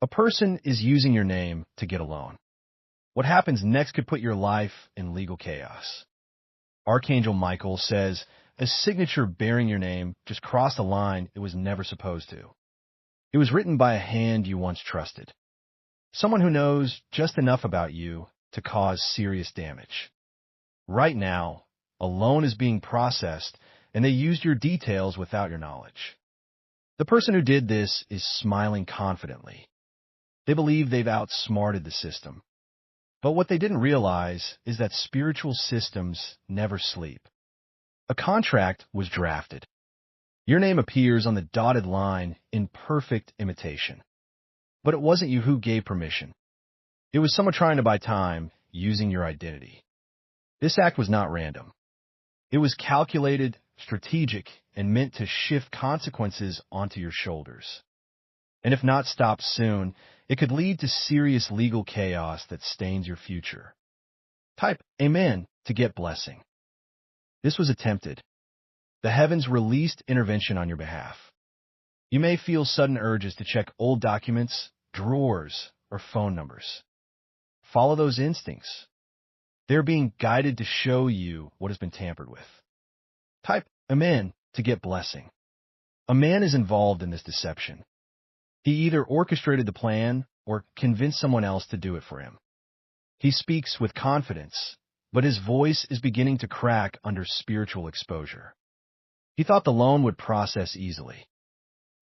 A person is using your name to get a loan. What happens next could put your life in legal chaos. Archangel Michael says a signature bearing your name just crossed a line it was never supposed to. It was written by a hand you once trusted. Someone who knows just enough about you to cause serious damage. Right now, a loan is being processed, and they used your details without your knowledge. The person who did this is smiling confidently. They believe they've outsmarted the system. But what they didn't realize is that spiritual systems never sleep. A contract was drafted. Your name appears on the dotted line in perfect imitation. But it wasn't you who gave permission. It was someone trying to buy time using your identity. This act was not random. It was calculated, strategic, and meant to shift consequences onto your shoulders. And if not stopped soon, it could lead to serious legal chaos that stains your future. Type Amen to get blessing. This was attempted. The heavens released intervention on your behalf. You may feel sudden urges to check old documents, drawers, or phone numbers. Follow those instincts. They're being guided to show you what has been tampered with. Type Amen to get blessing. A man is involved in this deception. He either orchestrated the plan or convinced someone else to do it for him. He speaks with confidence, but his voice is beginning to crack under spiritual exposure. He thought the loan would process easily.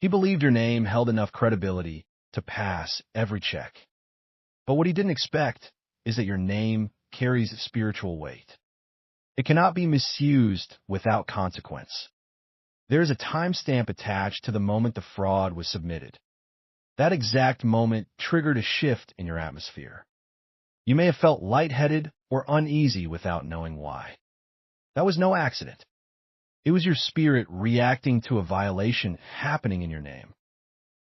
He believed your name held enough credibility to pass every check. But what he didn't expect is that your name carries spiritual weight. It cannot be misused without consequence. There is a timestamp attached to the moment the fraud was submitted. That exact moment triggered a shift in your atmosphere. You may have felt lightheaded or uneasy without knowing why. That was no accident. It was your spirit reacting to a violation happening in your name.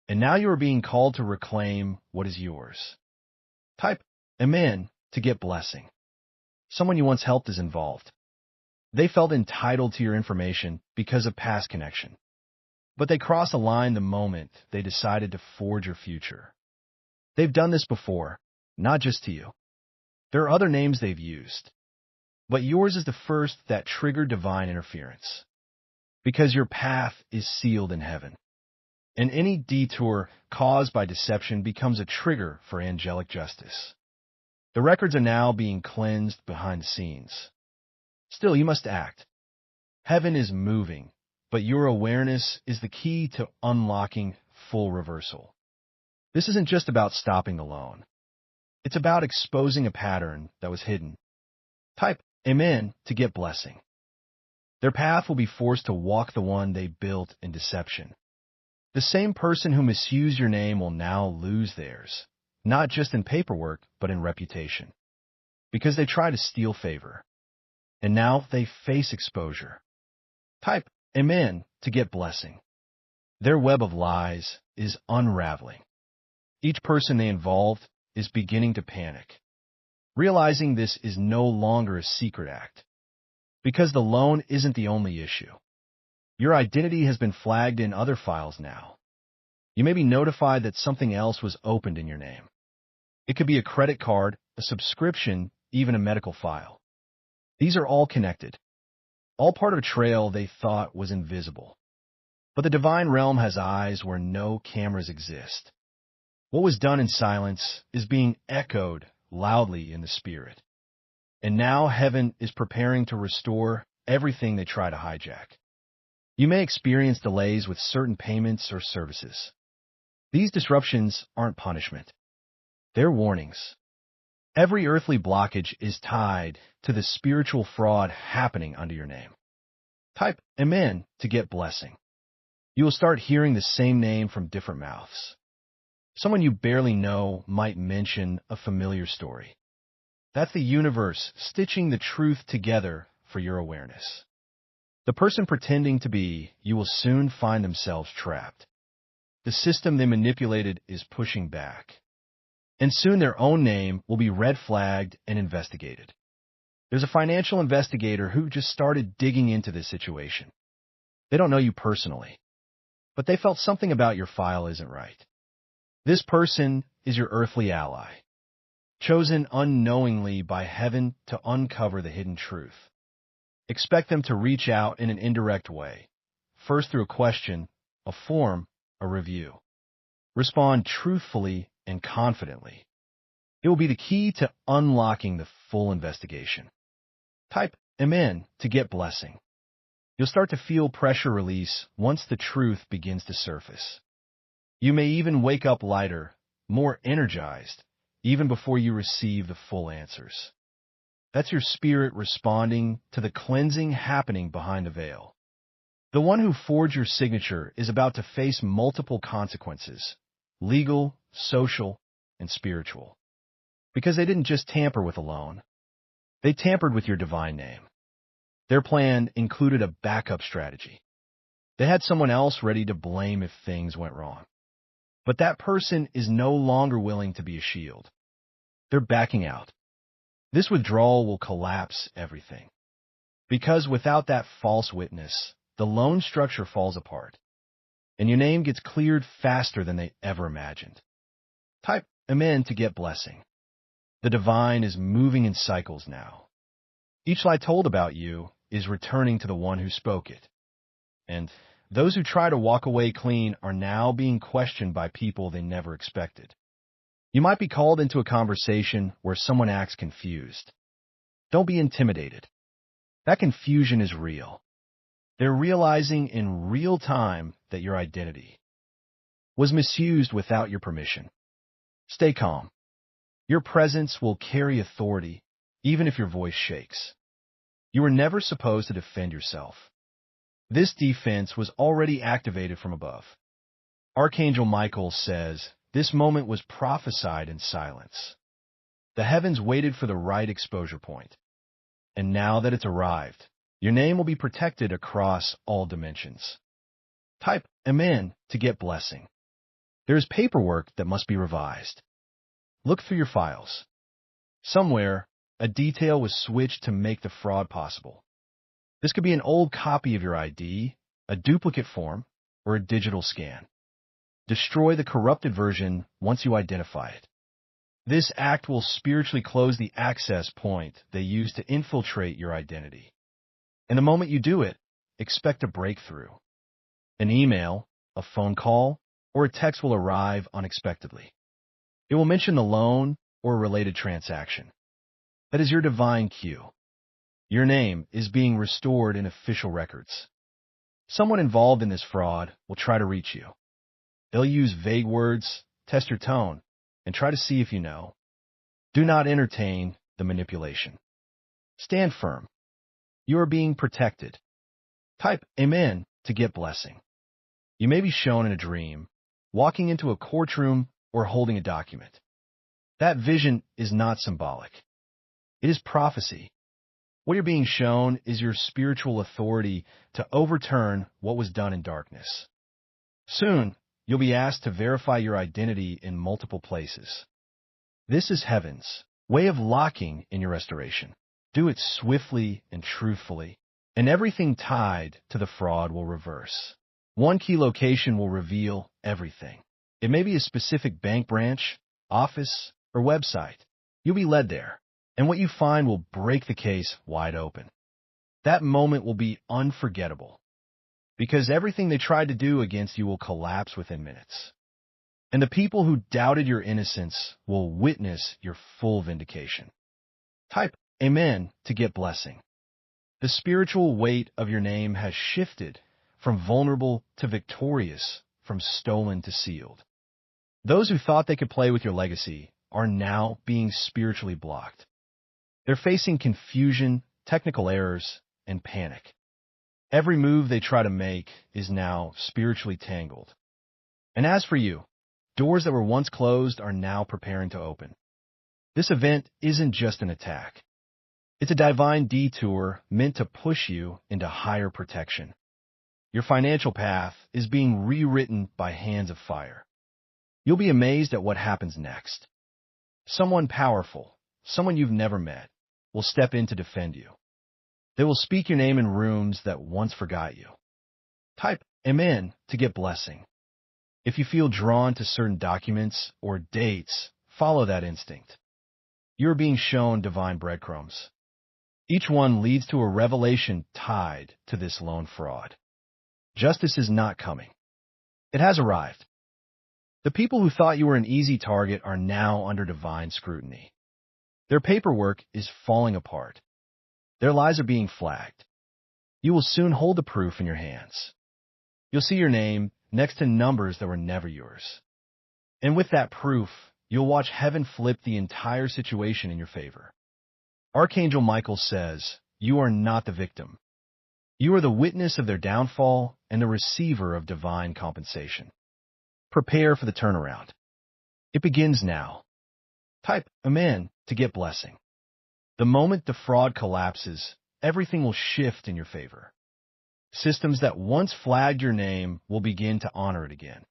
And now you are being called to reclaim what is yours. Type Amen to get blessing. Someone you once helped is involved. They felt entitled to your information because of past connection. But they crossed a line the moment they decided to forge your future. They've done this before, not just to you. There are other names they've used. But yours is the first that triggered divine interference. Because your path is sealed in heaven. And any detour caused by deception becomes a trigger for angelic justice. The records are now being cleansed behind the scenes. Still, you must act. Heaven is moving, but your awareness is the key to unlocking full reversal. This isn't just about stopping the loan. It's about exposing a pattern that was hidden. Type Amen to get blessing. Their path will be forced to walk the one they built in deception. The same person who misused your name will now lose theirs, not just in paperwork, but in reputation. Because they try to steal favor. And now they face exposure. Type Amen to get blessing. Their web of lies is unraveling. Each person they involved is beginning to panic, realizing this is no longer a secret act. Because the loan isn't the only issue. Your identity has been flagged in other files now. You may be notified that something else was opened in your name. It could be a credit card, a subscription, even a medical file. These are all connected, all part of a trail they thought was invisible. But the divine realm has eyes where no cameras exist. What was done in silence is being echoed loudly in the spirit. And now heaven is preparing to restore everything they try to hijack. You may experience delays with certain payments or services. These disruptions aren't punishment. They're warnings. Every earthly blockage is tied to the spiritual fraud happening under your name. Type Amen to get blessing. You will start hearing the same name from different mouths. Someone you barely know might mention a familiar story. That's the universe stitching the truth together for your awareness. The person pretending to be you will soon find themselves trapped. The system they manipulated is pushing back. And soon their own name will be red flagged and investigated. There's a financial investigator who just started digging into this situation. They don't know you personally, but they felt something about your file isn't right. This person is your earthly ally, chosen unknowingly by heaven to uncover the hidden truth. Expect them to reach out in an indirect way, first through a question, a form, a review. Respond truthfully and confidently. It will be the key to unlocking the full investigation. Type Amen to get blessing. You'll start to feel pressure release once the truth begins to surface. You may even wake up lighter, more energized, even before you receive the full answers. That's your spirit responding to the cleansing happening behind the veil. The one who forged your signature is about to face multiple consequences, legal, social, and spiritual. Because they didn't just tamper with a loan, they tampered with your divine name. Their plan included a backup strategy. They had someone else ready to blame if things went wrong. But that person is no longer willing to be a shield. They're backing out. This withdrawal will collapse everything. Because without that false witness, the loan structure falls apart, and your name gets cleared faster than they ever imagined. Type Amen to get blessing. The divine is moving in cycles now. Each lie told about you is returning to the one who spoke it. And those who try to walk away clean are now being questioned by people they never expected. You might be called into a conversation where someone acts confused. Don't be intimidated. That confusion is real. They're realizing in real time that your identity was misused without your permission. Stay calm. Your presence will carry authority, even if your voice shakes. You were never supposed to defend yourself. This defense was already activated from above. Archangel Michael says, this moment was prophesied in silence. The heavens waited for the right exposure point. And now that it's arrived, your name will be protected across all dimensions. Type Amen to get blessing. There is paperwork that must be revised. Look through your files. Somewhere, a detail was switched to make the fraud possible. This could be an old copy of your ID, a duplicate form, or a digital scan. Destroy the corrupted version once you identify it. This act will spiritually close the access point they use to infiltrate your identity. And the moment you do it, expect a breakthrough. An email, a phone call, or a text will arrive unexpectedly. It will mention the loan or a related transaction. That is your divine cue. Your name is being restored in official records. Someone involved in this fraud will try to reach you. They'll use vague words, test your tone, and try to see if you know. Do not entertain the manipulation. Stand firm. You are being protected. Type Amen to get blessing. You may be shown in a dream, walking into a courtroom, or holding a document. That vision is not symbolic. It is prophecy. What you're being shown is your spiritual authority to overturn what was done in darkness. Soon, you'll be asked to verify your identity in multiple places. This is heaven's way of locking in your restoration. Do it swiftly and truthfully, and everything tied to the fraud will reverse. One key location will reveal everything. It may be a specific bank branch, office, or website. You'll be led there, and what you find will break the case wide open. That moment will be unforgettable, because everything they tried to do against you will collapse within minutes. And the people who doubted your innocence will witness your full vindication. Type Amen to get blessing. The spiritual weight of your name has shifted from vulnerable to victorious, from stolen to sealed. Those who thought they could play with your legacy are now being spiritually blocked. They're facing confusion, technical errors, and panic. Every move they try to make is now spiritually tangled. And as for you, doors that were once closed are now preparing to open. This event isn't just an attack. It's a divine detour meant to push you into higher protection. Your financial path is being rewritten by hands of fire. You'll be amazed at what happens next. Someone powerful, someone you've never met, will step in to defend you. They will speak your name in rooms that once forgot you. Type Amen to get blessing. If you feel drawn to certain documents or dates, follow that instinct. You are being shown divine breadcrumbs. Each one leads to a revelation tied to this loan fraud. Justice is not coming. It has arrived. The people who thought you were an easy target are now under divine scrutiny. Their paperwork is falling apart. Their lies are being flagged. You will soon hold the proof in your hands. You'll see your name next to numbers that were never yours. And with that proof, you'll watch heaven flip the entire situation in your favor. Archangel Michael says, you are not the victim. You are the witness of their downfall and the receiver of divine compensation. Prepare for the turnaround. It begins now. Type Amen to get blessing. The moment the fraud collapses, everything will shift in your favor. Systems that once flagged your name will begin to honor it again.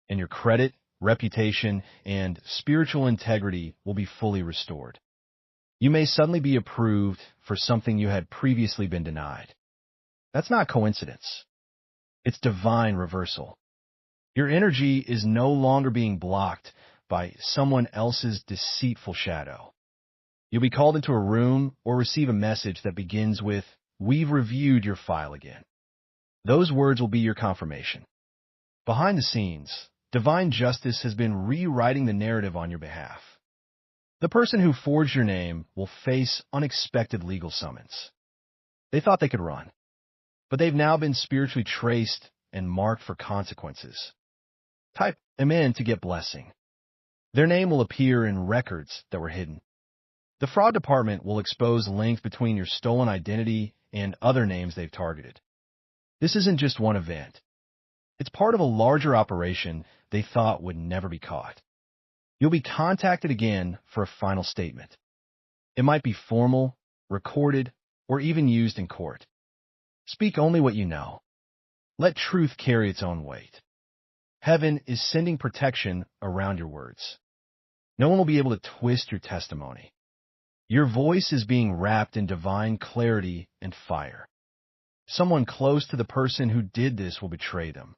And your credit, reputation, and spiritual integrity will be fully restored. You may suddenly be approved for something you had previously been denied. That's not coincidence. It's divine reversal. Your energy is no longer being blocked by someone else's deceitful shadow. You'll be called into a room or receive a message that begins with, "We've reviewed your file again." Those words will be your confirmation. Behind the scenes, divine justice has been rewriting the narrative on your behalf. The person who forged your name will face unexpected legal summons. They thought they could run, but they've now been spiritually traced and marked for consequences. Type Amen to get blessing. Their name will appear in records that were hidden. The fraud department will expose links between your stolen identity and other names they've targeted. This isn't just one event. It's part of a larger operation they thought would never be caught. You'll be contacted again for a final statement. It might be formal, recorded, or even used in court. Speak only what you know. Let truth carry its own weight. Heaven is sending protection around your words. No one will be able to twist your testimony. Your voice is being wrapped in divine clarity and fire. Someone close to the person who did this will betray them.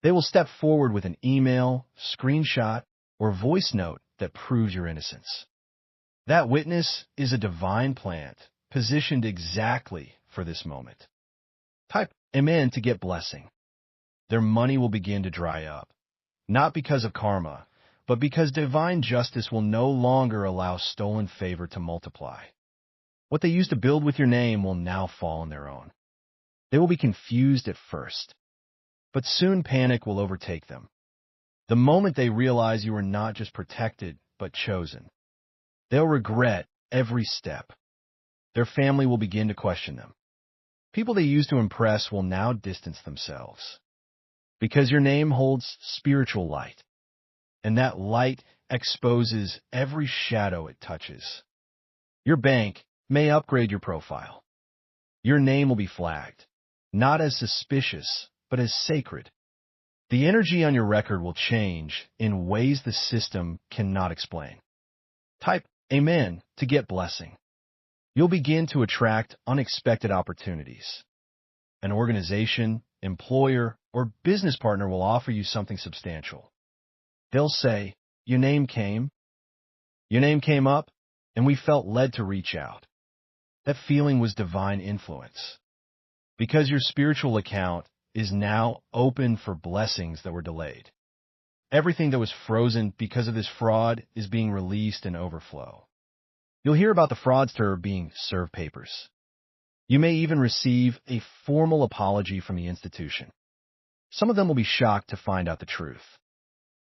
They will step forward with an email, screenshot, or voice note that proves your innocence. That witness is a divine plant positioned exactly for this moment. Type Amen to get blessing. Their money will begin to dry up, not because of karma, but because divine justice will no longer allow stolen favor to multiply. What they used to build with your name will now fall on their own. They will be confused at first, but soon panic will overtake them. The moment they realize you are not just protected, but chosen, they'll regret every step. Their family will begin to question them. People they used to impress will now distance themselves, because your name holds spiritual light, and that light exposes every shadow it touches. Your bank may upgrade your profile. Your name will be flagged, not as suspicious, but as sacred. The energy on your record will change in ways the system cannot explain. Type Amen to get blessing. You'll begin to attract unexpected opportunities. An organization, employer, or business partner will offer you something substantial. They'll say, your name came up, and we felt led to reach out. That feeling was divine influence. Because your spiritual account is now open for blessings that were delayed. Everything that was frozen because of this fraud is being released in overflow. You'll hear about the fraudster being served papers. You may even receive a formal apology from the institution. Some of them will be shocked to find out the truth.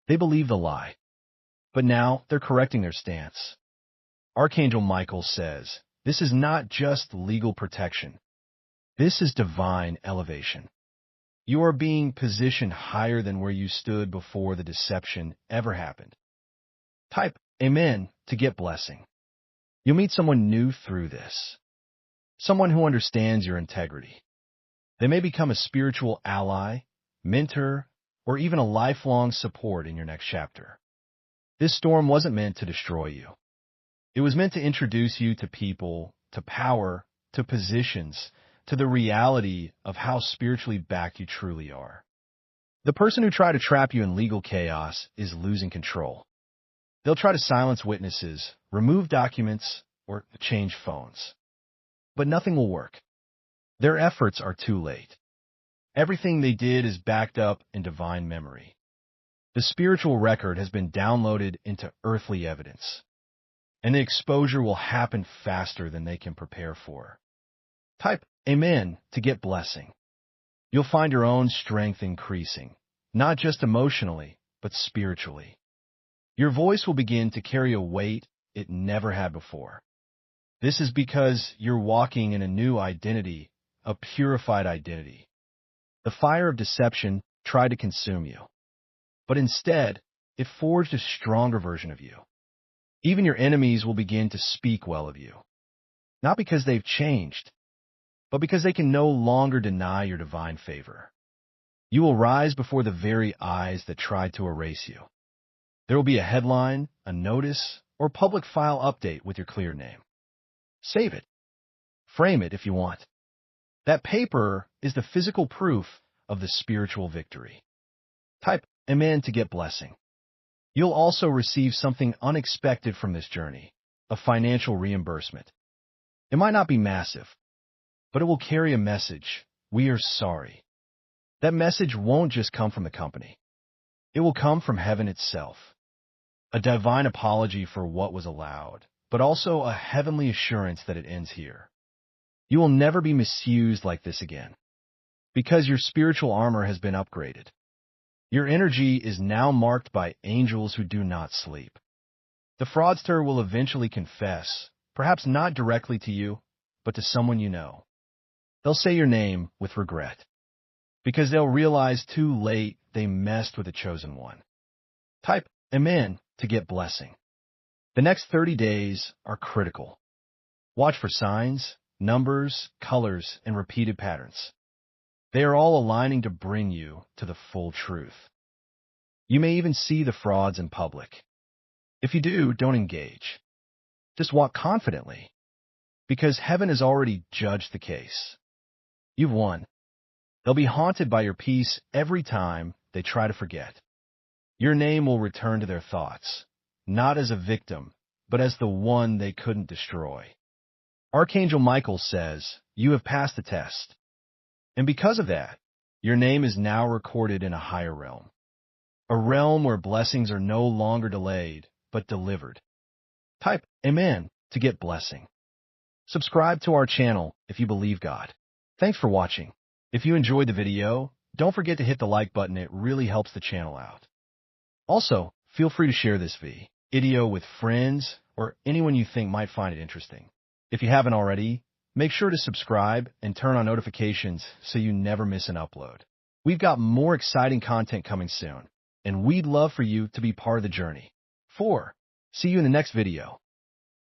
They believe the lie, but now they're correcting their stance. Archangel Michael says, this is not just legal protection. This is divine elevation. You are being positioned higher than where you stood before the deception ever happened. Type Amen to get blessing. You'll meet someone new through this. Someone who understands your integrity. They may become a spiritual ally, mentor, or even a lifelong support in your next chapter. This storm wasn't meant to destroy you. It was meant to introduce you to people, to power, to positions, to the reality of how spiritually backed you truly are. The person who tried to trap you in legal chaos is losing control. They'll try to silence witnesses, remove documents, or change phones. But nothing will work. Their efforts are too late. Everything they did is backed up in divine memory. The spiritual record has been downloaded into earthly evidence, and the exposure will happen faster than they can prepare for. Type Amen to get blessing. You'll find your own strength increasing, not just emotionally, but spiritually. Your voice will begin to carry a weight it never had before. This is because you're walking in a new identity, a purified identity. The fire of deception tried to consume you, but instead, it forged a stronger version of you. Even your enemies will begin to speak well of you, not because they've changed, but because they can no longer deny your divine favor. You will rise before the very eyes that tried to erase you. There will be a headline, a notice, or public file update with your clear name. Save it. Frame it if you want. That paper is the physical proof of the spiritual victory. Type Amen to get blessing. You'll also receive something unexpected from this journey, a financial reimbursement. It might not be massive, but it will carry a message. We are sorry. That message won't just come from the company. It will come from heaven itself. A divine apology for what was allowed, but also a heavenly assurance that it ends here. You will never be misused like this again, because your spiritual armor has been upgraded. Your energy is now marked by angels who do not sleep. The fraudster will eventually confess, perhaps not directly to you, but to someone you know. They'll say your name with regret, because they'll realize too late they messed with the chosen one. Type Amen to get blessing. The next 30 days are critical. Watch for signs, numbers, colors, and repeated patterns. They are all aligning to bring you to the full truth. You may even see the frauds in public. If you do, don't engage. Just walk confidently, because heaven has already judged the case. You've won. They'll be haunted by your peace every time they try to forget. Your name will return to their thoughts, not as a victim, but as the one they couldn't destroy. Archangel Michael says, you have passed the test. And because of that, your name is now recorded in a higher realm. A realm where blessings are no longer delayed, but delivered. Type Amen to get blessing. Subscribe to our channel if you believe God. Thanks for watching. If you enjoyed the video, don't forget to hit the like button. It really helps the channel out. Also, feel free to share this video with friends or anyone you think might find it interesting. If you haven't already, make sure to subscribe and turn on notifications so you never miss an upload. We've got more exciting content coming soon, and we'd love for you to be part of the journey. See you in the next video.